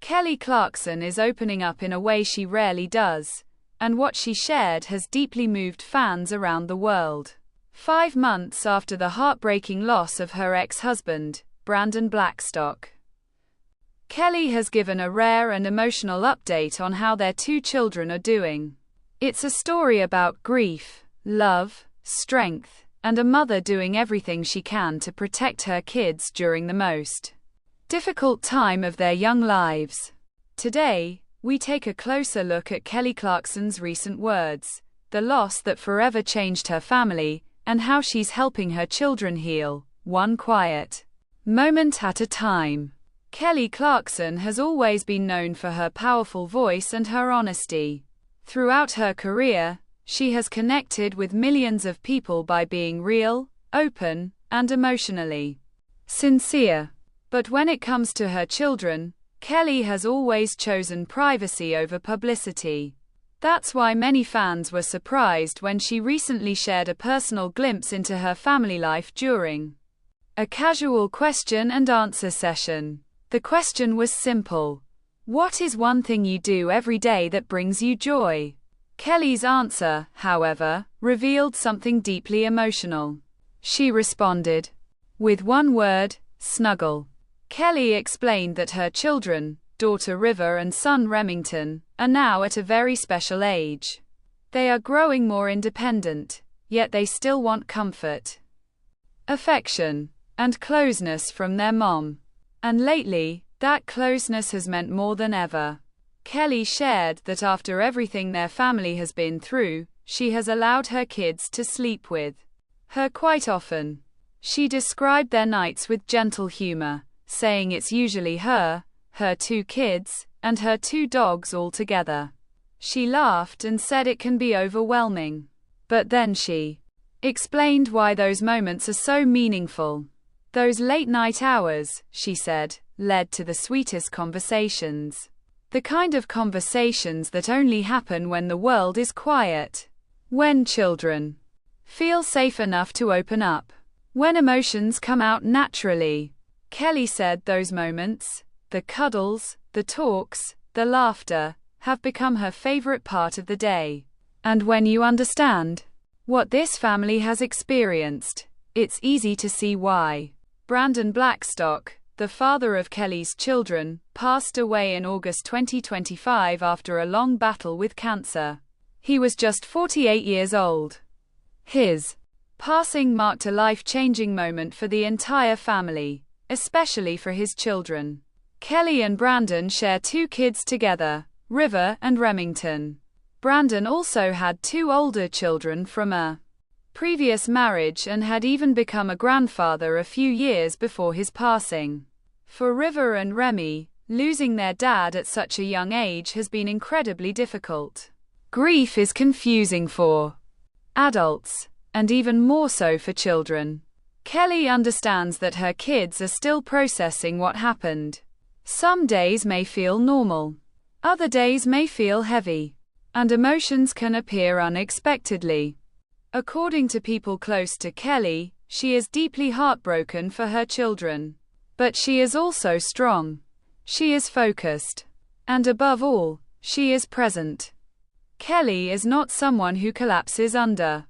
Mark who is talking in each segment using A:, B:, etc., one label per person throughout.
A: Kelly Clarkson is opening up in a way she rarely does, and what she shared has deeply moved fans around the world. 5 months after the heartbreaking loss of her ex-husband, Brandon Blackstock, Kelly has given a rare and emotional update on how their 2 children are doing. It's a story about grief, love, strength, and a mother doing everything she can to protect her kids during the most difficult time of their young lives. Today, we take a closer look at Kelly Clarkson's recent words, the loss that forever changed her family, and how she's helping her children heal, one quiet moment at a time. Kelly Clarkson has always been known for her powerful voice and her honesty. Throughout her career, she has connected with millions of people by being real, open, and emotionally sincere. But when it comes to her children, Kelly has always chosen privacy over publicity. That's why many fans were surprised when she recently shared a personal glimpse into her family life during a casual question and answer session. The question was simple: what is one thing you do every day that brings you joy? Kelly's answer, however, revealed something deeply emotional. She responded with one word: snuggle. Kelly explained that her children, daughter River and son Remington, are now at a very special age. They are growing more independent, yet they still want comfort, affection, and closeness from their mom. And lately, that closeness has meant more than ever. Kelly shared that after everything their family has been through, she has allowed her kids to sleep with her quite often. She described their nights with gentle humor, saying it's usually her 2 kids, and her 2 dogs all together. She laughed and said it can be overwhelming. But then she explained why those moments are so meaningful. Those late-night hours, she said, led to the sweetest conversations. The kind of conversations that only happen when the world is quiet. When children feel safe enough to open up. When emotions come out naturally. Kelly said those moments, the cuddles, the talks, the laughter, have become her favorite part of the day. And when you understand what this family has experienced, it's easy to see why. Brandon Blackstock, the father of Kelly's children, passed away in August 2025 after a long battle with cancer. He was just 48 years old. His passing marked a life-changing moment for the entire family, especially for his children. Kelly and Brandon share 2 kids together, River and Remington. Brandon also had 2 older children from a previous marriage and had even become a grandfather a few years before his passing. For River and Remy, losing their dad at such a young age has been incredibly difficult. Grief is confusing for adults, and even more so for children. Kelly understands that her kids are still processing what happened. Some days may feel normal. Other days may feel heavy. And emotions can appear unexpectedly. According to people close to Kelly, she is deeply heartbroken for her children. But she is also strong. She is focused. And above all, she is present. Kelly is not someone who collapses under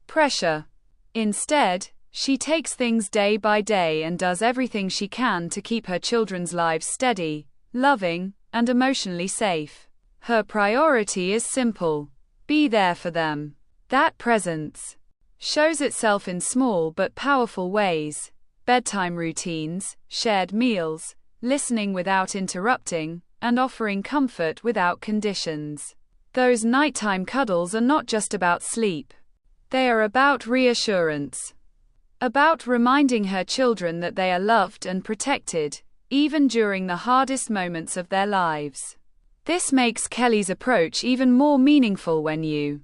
A: pressure. Instead, she takes things day by day and does everything she can to keep her children's lives steady, loving, and emotionally safe. Her priority is simple: be there for them. That presence shows itself in small but powerful ways: bedtime routines, shared meals, listening without interrupting, and offering comfort without conditions. Those nighttime cuddles are not just about sleep. They are about reassurance. About reminding her children that they are loved and protected, even during the hardest moments of their lives. This makes Kelly's approach even more meaningful when you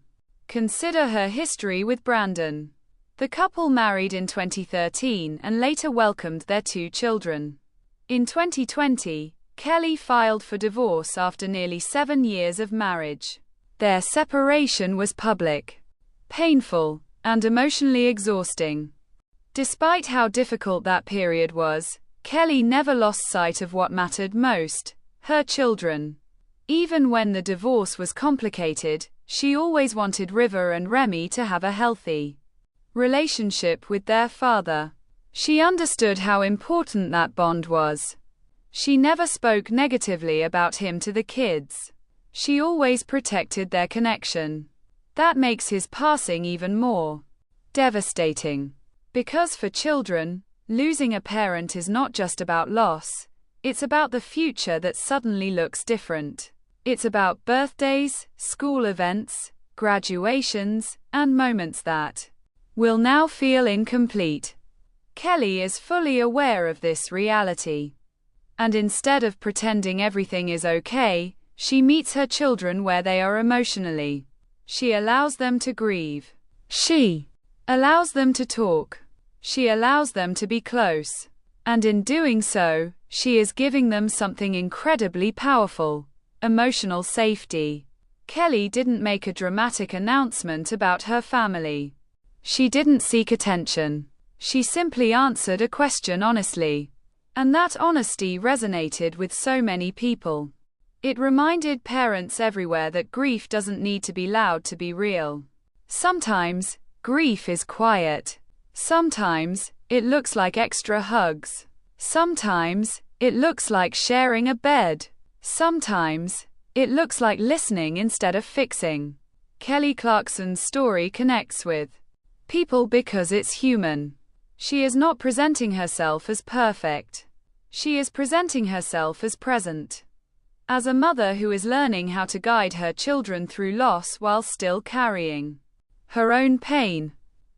A: consider her history with Brandon. The couple married in 2013 and later welcomed their 2 children. In 2020, Kelly filed for divorce after nearly 7 years of marriage. Their separation was public, painful, and emotionally exhausting. Despite how difficult that period was, Kelly never lost sight of what mattered most: her children. Even when the divorce was complicated, she always wanted River and Remy to have a healthy relationship with their father. She understood how important that bond was. She never spoke negatively about him to the kids. She always protected their connection. That makes his passing even more devastating. Because for children, losing a parent is not just about loss, it's about the future that suddenly looks different. It's about birthdays, school events, graduations, and moments that will now feel incomplete. Kelly is fully aware of this reality. And instead of pretending everything is okay, she meets her children where they are emotionally. She allows them to grieve. She allows them to talk. She allows them to be close. And in doing so, she is giving them something incredibly powerful: emotional safety. Kelly didn't make a dramatic announcement about her family. She didn't seek attention. She simply answered a question honestly. And that honesty resonated with so many people. It reminded parents everywhere that grief doesn't need to be loud to be real. Sometimes, grief is quiet. Sometimes, it looks like extra hugs. Sometimes, it looks like sharing a bed. Sometimes, it looks like listening instead of fixing. Kelly Clarkson's story connects with people because it's human. She is not presenting herself as perfect. She is presenting herself as present. As a mother who is learning how to guide her children through loss while still carrying her own pain.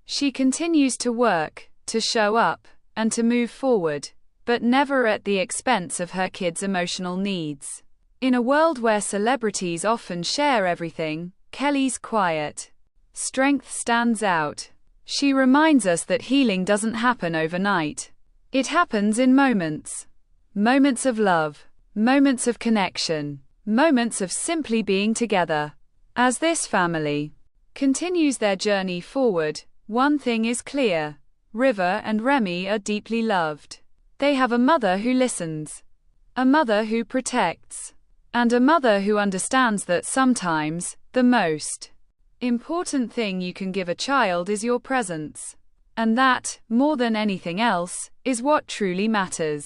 A: She continues to work, to show up, and to move forward, but never at the expense of her kids' emotional needs. In a world where celebrities often share everything, Kelly's quiet strength stands out. She reminds us that healing doesn't happen overnight. It happens in moments. Moments of love. Moments of connection. Moments of simply being together. As this family continues their journey forward, one thing is clear: River and Remy are deeply loved. They have a mother who listens, a mother who protects, and a mother who understands that sometimes, the most important thing you can give a child is your presence. And that, more than anything else, is what truly matters.